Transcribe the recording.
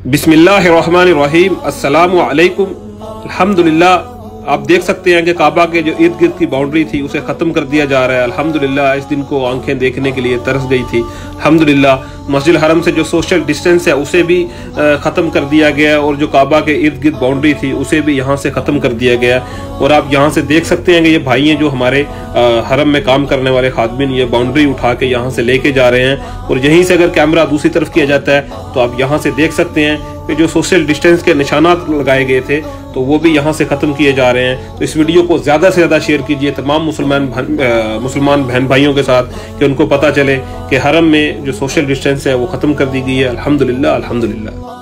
बिस्मिल्लाहिर्रहमानिर्रहीम अस्सलामु अलैकुम। अल्हम्दुलिल्लाह, आप देख सकते हैं कि काबा के जो इर्द गिर्द की बाउंड्री थी उसे ख़त्म कर दिया जा रहा है। अल्हम्दुलिल्लाह, इस दिन को आंखें देखने के लिए तरस गई थी। अल्हम्दुलिल्लाह, मस्जिद हरम से जो सोशल डिस्टेंस है उसे भी ख़त्म कर दिया गया और जो काबा के इर्द गिर्द बाउंड्री थी उसे भी यहाँ से ख़त्म कर दिया गया। और आप यहाँ से देख सकते हैं कि ये भाई हैं जो हमारे हरम में काम करने वाले खादमिन, ये बाउंड्री उठा के यहाँ से लेके जा रहे हैं। और यहीं से अगर कैमरा दूसरी तरफ किया जाता है तो आप यहाँ से देख सकते हैं कि जो सोशल डिस्टेंस के निशानात लगाए गए थे तो वो भी यहाँ से ख़त्म किए जा रहे हैं। तो इस वीडियो को ज़्यादा से ज़्यादा शेयर कीजिए तमाम मुसलमान बहन भाइयों के साथ कि उनको पता चले कि हरम में जो सोशल डिस्टेंस है वो ख़त्म कर दी गई है। अल्हम्दुलिल्लाह, अल्हम्दुलिल्लाह।